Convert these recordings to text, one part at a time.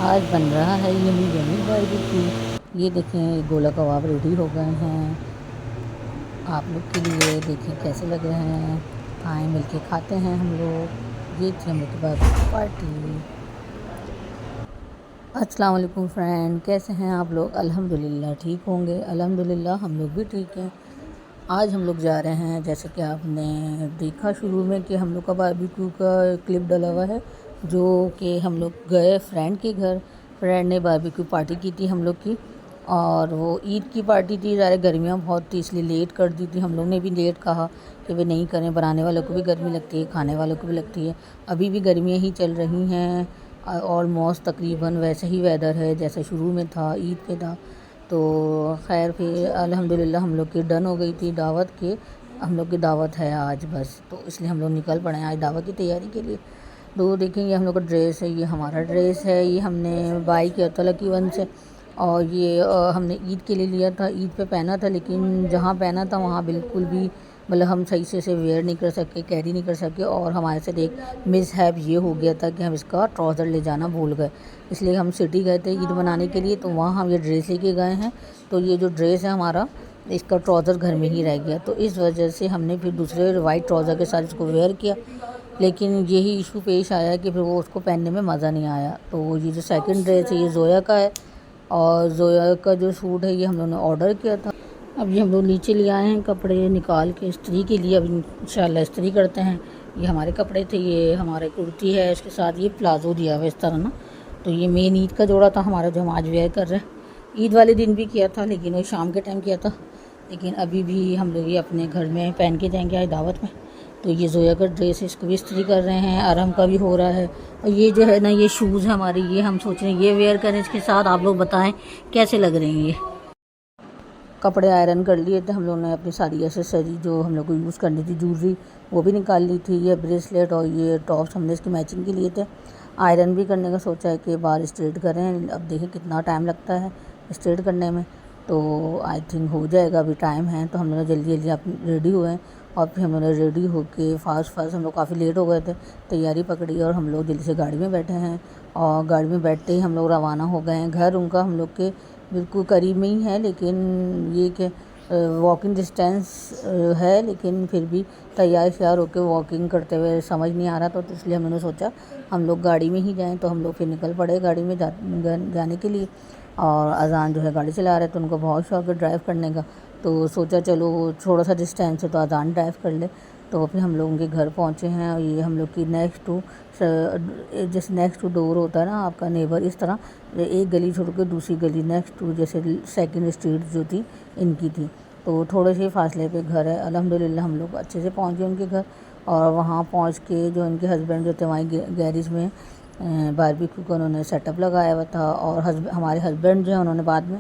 آج بن رہا ہے یمی یمی باربیکیو۔ یہ دیکھیں گولا کباب ریڈی ہو گئے ہیں آپ لوگ کے لیے، دیکھیں کیسے لگ رہے ہیں، آئیں مل کے کھاتے ہیں ہم لوگ۔ یہ تھی ہم لوگ کی باربیکیو پارٹی۔ السلام علیکم فرینڈ، کیسے ہیں آپ لوگ؟ الحمدللہ ٹھیک ہوں گے، الحمدللہ ہم لوگ بھی ٹھیک ہیں۔ آج ہم لوگ جا رہے ہیں، جیسے کہ آپ نے دیکھا شروع میں کہ ہم لوگ کا باربیکیو کا کلپ ڈلا ہوا ہے، جو کہ ہم لوگ گئے فرینڈ کے گھر۔ فرینڈ نے باربیکیو پارٹی کی تھی ہم لوگ کی، اور وہ عید کی پارٹی تھی، ظاہر گرمیاں بہت تھی اس لیے لیٹ کر دی تھی۔ ہم لوگ نے بھی لیٹ کہا کہ وہ نہیں کریں، بنانے والوں کو بھی گرمی لگتی ہے، کھانے والوں کو بھی لگتی ہے۔ ابھی بھی گرمیاں ہی چل رہی ہیں، آلموسٹ تقریباً ویسا ہی ویدر ہے جیسا شروع میں تھا، عید پہ تھا۔ تو خیر پھر الحمدللہ ہم لوگ کی ڈن ہو گئی تھی دعوت کے، ہم لوگ کی دعوت ہے آج بس، تو اس لیے ہم لوگ نکل پڑے ہیں آج دعوت کی تیاری کے لیے۔ تو دیکھیں یہ ہم لوگ کا ڈریس ہے، یہ ہمارا ڈریس ہے، یہ ہم نے بائی کیا تھا لکی ون سے، اور یہ ہم نے عید کے لیے لیا تھا، عید پہ پہنا تھا، لیکن جہاں پہنا تھا وہاں بالکل بھی مطلب ہم صحیح سے اسے ویئر نہیں کر سکے، کیری نہیں کر سکے، اور ہمارے سے ایک مس ہیپ یہ ہو گیا تھا کہ ہم اس کا ٹراؤزر لے جانا بھول گئے۔ اس لیے ہم سٹی گئے تھے عید منانے کے لیے، تو وہاں ہم یہ ڈریس لے کے گئے ہیں، تو یہ جو ڈریس ہے ہمارا، اس کا ٹراؤزر گھر میں ہی رہ گیا، تو اس وجہ سے ہم نے پھر دوسرے وائٹ ٹراؤزر کے ساتھ اس کو ویئر کیا، لیکن یہی ایشو پیش آیا کہ پھر وہ اس کو پہننے میں مزہ نہیں آیا۔ تو یہ جو سیکنڈ ڈریس ہے یہ زویا کا ہے، اور زویا کا جو سوٹ ہے یہ ہم لوگوں نے آرڈر کیا تھا۔ اب یہ ہم لوگ نیچے لے آئے ہیں کپڑے نکال کے استری کے لیے، اب انشاءاللہ استری کرتے ہیں۔ یہ ہمارے کپڑے تھے، یہ ہمارے کرتی ہے، اس کے ساتھ یہ پلازو دیا ہوا اس طرح نا، تو یہ مین عید کا جوڑا تھا ہمارا جو ہم آج ویئر کر رہے ہیں۔ عید والے دن بھی کیا تھا لیکن وہ شام کے ٹائم کیا تھا، لیکن ابھی بھی ہم لوگ یہ اپنے گھر میں پہن کے جائیں گے آج دعوت میں۔ تو یہ زویا کا ڈریس ہے، اس کو بھی استری کر رہے ہیں، ارم کا بھی ہو رہا ہے، اور یہ جو ہے نا یہ شوز ہے ہمارے، یہ ہم سوچ رہے ہیں یہ ویئر کریں اس کے ساتھ، آپ لوگ بتائیں کیسے لگ رہے ہیں۔ یہ کپڑے آئرن کر لیے تھے ہم لوگوں نے، اپنی ساری ایسیسری جو ہم لوگ کو یوز کرنی تھی، جولری وہ بھی نکال لی تھی، یہ بریسلیٹ اور یہ ٹاپس ہم نے اس کی میچنگ کے لیے تھے۔ آئرن بھی کرنے کا سوچا ہے کہ بال اسٹریٹ کریں، اب دیکھیں کتنا ٹائم لگتا ہے اسٹریٹ کرنے میں، تو آئی تھنک ہو جائے گا، ابھی ٹائم ہے۔ تو ہم لوگ جلدی جلدی ریڈی ہوئے ہیں، اور پھر ہم لوگ نے ریڈی ہو کے فاسٹ ہم لوگ کافی لیٹ ہو گئے تھے، تیاری پکڑی اور ہم لوگ جلدی سے گاڑی میں بیٹھے ہیں، اور گاڑی میں بیٹھتے ہی ہم لوگ روانہ ہو گئے ہیں گھر۔ ان کا ہم لوگ کے بالکل قریب میں ہی ہے، لیکن یہ کہ واکنگ ڈسٹینس ہے، لیکن پھر بھی تیار شیار ہو کے واکنگ کرتے ہوئے سمجھ نہیں آ رہا تھا، تو اس لیے ہم نے سوچا ہم لوگ گاڑی میں ہی جائیں، تو ہم لوگ پھر نکل پڑے گاڑی میں جانے کے لیے۔ اور اذان جو ہے گاڑی چلا رہے تو ان کو بہت شوق ہے ڈرائیو کرنے کا، تو سوچا چلو تھوڑا سا ڈسٹینس ہے تو اذان ڈرائیو کر لے، تو پھر ہم لوگ ان کے گھر پہنچے ہیں۔ اور یہ ہم لوگ کی جیسے نیکسٹ ٹو ڈور ہوتا ہے نا آپ کا نیبر، اس طرح ایک گلی چھوڑ کے دوسری گلی نیکسٹ ٹو، جیسے سیکنڈ اسٹریٹ جو تھی ان کی تھی، تو تھوڑے سے فاصلے پہ گھر ہے۔ الحمدللہ ہم لوگ اچھے سے پہنچ گئے ان کے گھر، اور وہاں پہنچ کے جو ان کے ہسبینڈ جو تھے وہیں گیریج میں باربیکیو کا انہوں نے سیٹ اپ لگایا ہوا تھا، اور ہمارے ہسبینڈ جو ہیں انہوں نے بعد میں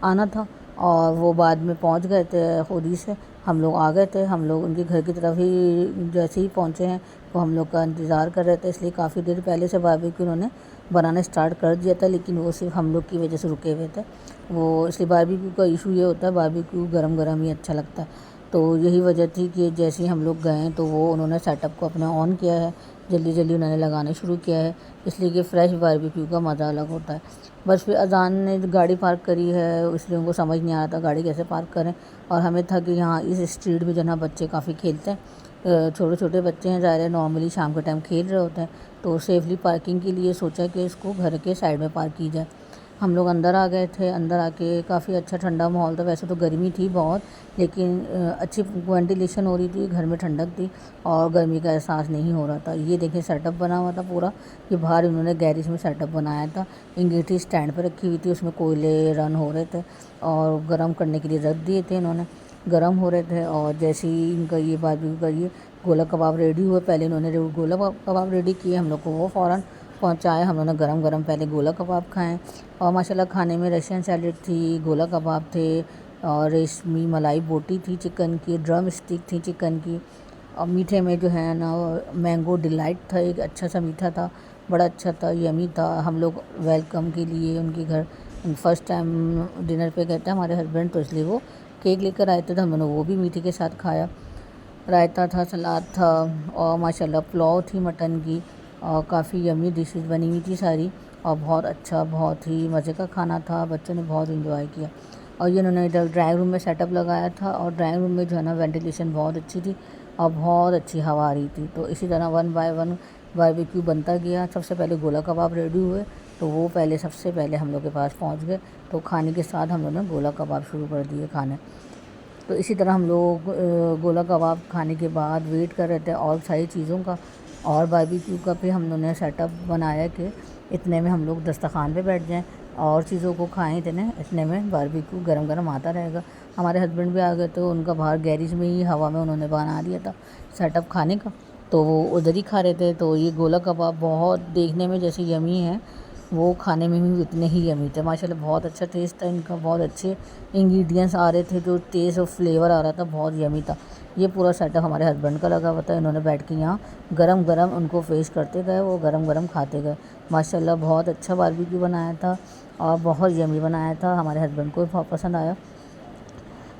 آنا تھا، اور وہ بعد میں پہنچ گئے تھے خود ہی سے، ہم لوگ آ گئے تھے۔ ہم لوگ ان کے گھر کی طرف ہی جیسے ہی پہنچے ہیں وہ ہم لوگ کا انتظار کر رہے تھے، اس لیے کافی دیر پہلے سے باربیکیو انہوں نے بنانا اسٹارٹ کر دیا تھا، لیکن وہ صرف ہم لوگ کی وجہ سے رکے ہوئے تھے۔ وہ اس لیے باربیکیو کا ایشو یہ ہوتا ہے، باربیکیو گرم گرم ہی اچھا لگتا ہے، تو یہی وجہ تھی کہ جیسے ہی ہم لوگ گئے تو وہ انہوں نے سیٹ اپ کو اپنا آن کیا ہے، جلدی جلدی انہوں نے لگانا شروع کیا ہے، اس لیے کہ فریش باربیکیو کا مزہ الگ ہوتا ہے۔ بس پھر اذان نے گاڑی پارک کری ہے، اس لیے ان کو سمجھ نہیں آ رہا تھا گاڑی کیسے پارک کریں، اور ہمیں تھا کہ یہاں اس اسٹریٹ میں جو ہے نا بچے کافی کھیلتے ہیں، چھوٹے چھوٹے بچے ہیں، ظاہر ہے نارملی شام کے ٹائم کھیل رہے ہوتے ہیں، تو سیفلی پارکنگ کے لیے سوچا کہ اس کو گھر کے سائڈ میں پارک کی جائے۔ ہم لوگ اندر آ گئے تھے، اندر آ کے کافی اچھا ٹھنڈا ماحول تھا، ویسے تو گرمی تھی بہت، لیکن اچھی وینٹیلیشن ہو رہی تھی، گھر میں ٹھنڈک تھی اور گرمی کا احساس نہیں ہو رہا تھا۔ یہ دیکھیں سیٹ اپ بنا ہوا تھا پورا، یہ باہر انہوں نے گیریج میں سیٹ اپ بنایا تھا، انگیٹھی اسٹینڈ پہ رکھی ہوئی تھی، اس میں کوئلے رن ہو رہے تھے، اور گرم کرنے کے لیے رکھ دیے تھے انہوں نے، گرم ہو رہے تھے۔ اور جیسے ہی ان کا یہ باربیکیو کا یہ گولا کباب ریڈی ہوئے، پہلے انہوں نے گولا کباب ریڈی کیے، ہم لوگ کو وہ فوراً پہنچائے، ہم لوگوں نے گرم گرم پہلے گولا کباب کھائیں، اور ماشاءاللہ کھانے میں رشین سیلیڈ تھی، گولا کباب تھے، اور ریشمی ملائی بوٹی تھی چکن کی، ڈرم اسٹک تھی چکن کی، اور میٹھے میں جو ہے نا مینگو ڈیلائٹ تھا، ایک اچھا سا میٹھا تھا، بڑا اچھا تھا، یمی تھا۔ ہم لوگ ویلکم کے لیے ان کے گھر فرسٹ ٹائم ڈنر پہ گئے تھے ہمارے ہسبینڈ، تو اس لیے وہ کیک لے کر آئے تھے، تو ہم نے وہ بھی میٹھے کے ساتھ کھایا، رائتا تھا، سلاد تھا، اور ماشاءاللہ پلاؤ تھی مٹن کی، اور کافی یمی ڈشز بنی ہوئی تھی ساری، اور بہت اچھا، بہت ہی مزے کا کھانا تھا، بچوں نے بہت انجوائے کیا۔ اور یہ انہوں نے ادھر ڈرائنگ روم میں سیٹ اپ لگایا تھا، اور ڈرائنگ روم میں جو ہے نا وینٹیلیشن بہت اچھی تھی اور بہت اچھی ہوا آ رہی تھی۔ تو اسی طرح 1 بائی 1 باربیکیو بنتا گیا۔ سب سے پہلے گولا کباب ریڈی ہوئے، تو وہ سب سے پہلے ہم لوگ کے پاس پہنچ گئے، تو کھانے کے ساتھ ہم لوگ نے گولا کباب شروع کر دیے کھانے۔ تو اسی طرح ہم لوگ گولا کباب کھانے کے بعد ویٹ کر رہے تھے اور ساری چیزوں کا، اور باربیکیو کا بھی ہم لوگوں نے سیٹ اپ بنایا کہ اتنے میں ہم لوگ دسترخوان پہ بیٹھ جائیں اور چیزوں کو کھائیں، اتنے میں باربیکیو گرم گرم آتا رہے گا۔ ہمارے ہسبینڈ بھی آ گئے، تو ان کا باہر گیریج میں ہی ہوا میں انہوں نے بنا دیا تھا سیٹ اپ کھانے کا، تو وہ ادھر ہی کھا رہے تھے۔ تو یہ گولا کباب بہت دیکھنے میں جیسے یمی ہے، وہ کھانے میں بھی اتنے ہی یمی تھے ماشاءاللہ، بہت اچھا ٹیسٹ تھا ان کا، بہت اچھے انگریڈینٹس آ رہے تھے، جو ٹیسٹ اور فلیور آ رہا تھا بہت یمی تھا۔ یہ پورا سیٹ اپ ہمارے ہسبینڈ کا لگا ہوا تھا، انہوں نے بیٹھ کے یہاں گرم گرم ان کو پیش کرتے گئے، وہ گرم گرم کھاتے گئے ماشاءاللہ۔ بہت اچھا باربیکیو بنایا تھا اور بہت یمی بنایا تھا، ہمارے ہسبینڈ کو بھی بہت پسند آیا۔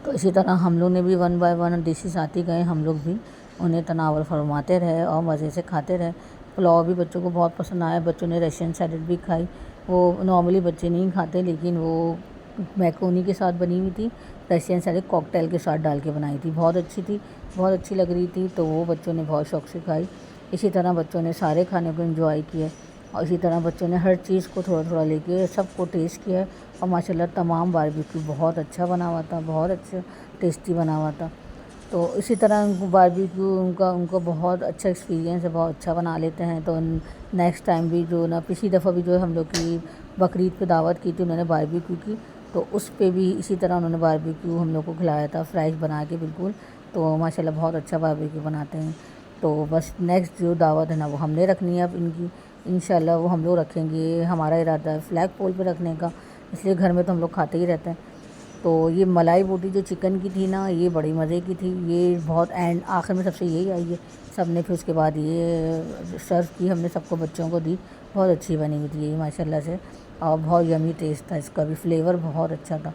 تو اسی طرح ہم لوگ نے بھی 1 بائی 1 ڈشز آتی گئے، ہم لوگ بھی انہیں تناول فرماتے رہے اور مزے سے کھاتے رہے۔ پلاؤ بھی بچوں کو بہت پسند آیا، بچوں نے رشین سیلڈ بھی کھائی، وہ نارملی بچے نہیں کھاتے، لیکن وہ میکرونی کے ساتھ بنی ہوئی تھی، رشین سیلڈ کاکٹیل کے ساتھ ڈال کے بنائی تھی، بہت اچھی تھی، بہت اچھی لگ رہی تھی، تو وہ بچوں نے بہت شوق سے کھائی۔ اسی طرح بچوں نے سارے کھانے کو انجوائے کیا، اور اسی طرح بچوں نے ہر چیز کو تھوڑا تھوڑا لے کے سب کو ٹیسٹ کیا، اور ماشاءاللہ تمام باربیکیو بہت اچھا بنا ہوا تھا، بہت اچھا ٹیسٹی بنا ہوا تھا۔ تو اسی طرح باربیکیو ان کا بہت اچھا ایکسپیرینس ہے، بہت اچھا بنا لیتے ہیں۔ تو نیکسٹ ٹائم بھی جو نا، پچھلی دفعہ بھی جو ہم لوگ کی بقرعید پہ دعوت کی تھی انہوں نے باربیکیو کی، تو اس پہ بھی اسی طرح انہوں نے باربیکیو ہم لوگ کو کھلایا تھا، فریش بنا کے بالکل، تو ماشاءاللہ بہت اچھا باربیکیو بناتے ہیں۔ تو بس نیکسٹ جو دعوت ہے نا وہ ہم نے رکھنی ہے اب ان کی، انشاءاللہ وہ ہم لوگ رکھیں گے، ہمارا ارادہ ہے فلیگ پول پہ رکھنے کا، اس لیے گھر میں تو ہم لوگ کھاتے ہی رہتے ہیں۔ تو یہ ملائی بوٹی جو چکن کی تھی نا، یہ بڑی مزے کی تھی، یہ بہت اینڈ آخر میں سب سے یہی آئی ہے، سب نے پھر اس کے بعد یہ سرو کی، ہم نے سب کو بچوں کو دی، بہت اچھی بنی ہوئی تھی یہ ماشاءاللہ سے، اور بہت یمی ٹیسٹ تھا اس کا بھی، فلیور بہت اچھا تھا۔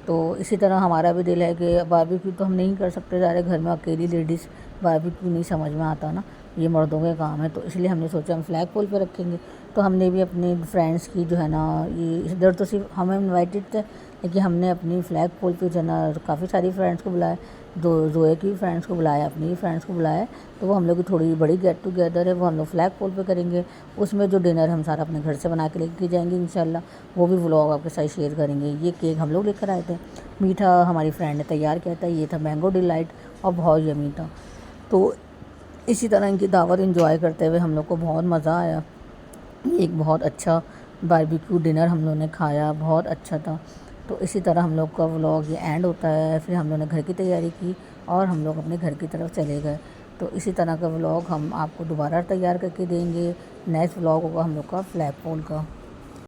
تو اسی طرح ہمارا بھی دل ہے کہ باربیکیو تو ہم نہیں کر سکتے، ظاہر گھر میں اکیلی لیڈیز باربیکیو نہیں سمجھ میں آتا نا، یہ مردوں کے کام ہے، تو اس لیے ہم نے سوچا ہم فلیگ پول پہ رکھیں گے۔ تو ہم نے بھی اپنے فرینڈس کی جو ہے نا، یہ ادھر تو صرف ہم انوائٹڈ تھے، لیکن ہم نے اپنی فلیگ پول پہ جو ہے نا کافی ساری فرینڈس کو بلایا، زوئے کی فرینڈس کو بلایا، اپنی بھی فرینڈس کو بلایا، تو وہ ہم لوگ کی تھوڑی بڑی گیٹ ٹوگیدر ہے، وہ ہم لوگ فلیگ پول پہ کریں گے، اس میں جو ڈنر ہم سارا اپنے گھر سے بنا کے لے کے جائیں گے انشاءاللہ، وہ بھی ولاگ آپ کے ساتھ شیئر کریں گے۔ یہ کیک ہم لوگ لے کر آئے تھے، میٹھا ہماری فرینڈ نے تیار کیا تھا، یہ تھا مینگو ڈیلائٹ اور بہت یمی تھا۔ تو اسی طرح ان کی دعوت انجوائے کرتے ہوئے ہم لوگ کو بہت مزہ آیا، ایک بہت اچھا باربیکیو ڈنر ہم لوگوں نے کھایا، بہت اچھا تھا۔ تو اسی طرح ہم لوگ کا ولاگ یہ اینڈ ہوتا ہے، پھر ہم لوگوں نے گھر کی تیاری کی اور ہم لوگ اپنے گھر کی طرف چلے گئے۔ تو اسی طرح کا ولاگ ہم آپ کو دوبارہ تیار کر کے دیں گے، نیکسٹ ولاگ ہوگا ہم لوگ کا فلیگ پول کا۔